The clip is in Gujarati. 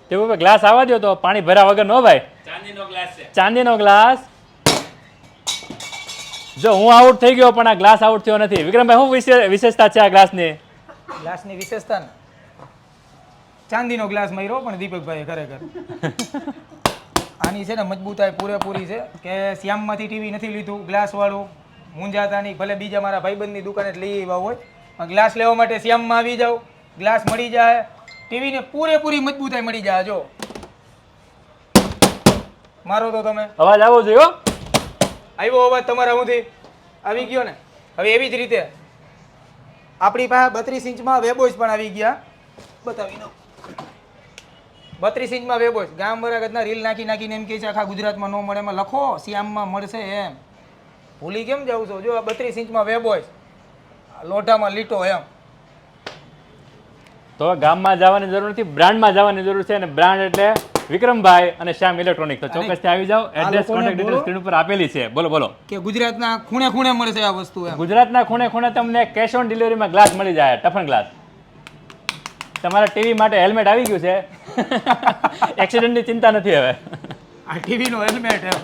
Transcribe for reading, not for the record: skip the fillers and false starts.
તે ઉપર ગ્લાસ આવવા દો તો પાણી ભર્યા વગર નો ભાઈ. ચાંદીનો ગ્લાસ છે. ચાંદીનો ગ્લાસ. જો હું આઉટ થઈ ગયો પણ આ ગ્લાસ આઉટ થયો નથી. વિક્રમભાઈ શું વિશેષતા છે આ ગ્લાસની? ગ્લાસની વિશેષતા ને ચાંદીનો ગ્લાસ માર્યો પણ દીપકભાઈ ખરેખર આની છે ને મજબૂતાઈ પૂરેપૂરી છે કે શ્યામમાંથી ટીવી નથી લીધું ગ્લાસ વાળું, મૂંઝાતા નહીં. ભલે બીજા મારા ભાઈબંધની દુકાને જ લઈ આવ્યા હોય પણ ગ્લાસ લેવા માટે શ્યામમાં આવી જાઓ, ગ્લાસ મળી જાય, ટીવીને પૂરેપૂરી મજબૂતાઈ મળી જાય. જો મારો તો તમે અવાજ આવવો જોઈએ હો. આવ્યો અવાજ તમારા હુંથી આવી ગયો ને. હવે એવી જ રીતે આપણી પાસે 32 ઇંચમાં વેબોસ પણ આવી ગયા. બતાવી દો 32 ઇંચમાં વેબોસ. ગામ વરાગતના રીલ નાખીને એમ કહે છે આખા ગુજરાતમાં ન મળે, એમાં લખો શ્યામમાં મળશે એમ. ભૂલી કેમ જાવ છો? જો આ 32 ઇંચમાં વેબોસ, લોઢામાં લીટો એમ. તો ગામમાં જવાની જરૂર નથી, બ્રાન્ડમાં જવાની જરૂર છે. અને બ્રાન્ડ એટલે વિક્રમભાઈ અને શ્યામ ઇલેક્ટ્રોનિક. તો ચોક્કસથી આવી જાઓ. એડ્રેસ કોન્ટેક્ટ ડિટેલ્સ સ્ક્રીન ઉપર આપેલી છે. બોલો બોલો. કે ગુજરાતના ખૂણે ખૂણે મળશે આ વસ્તુ એમ. ગુજરાતના ખૂણે ખૂણે તમને કેશ ઓન ડિલિવરીમાં ગ્લાસ મળી જાય, ટફન ગ્લાસ. તમારા ટીવી માટે હેલ્મેટ આવી ગયું છે. એક્સિડન્ટની ચિંતા નથી હવે. આ ટીવીનો હેલ્મેટ એમ.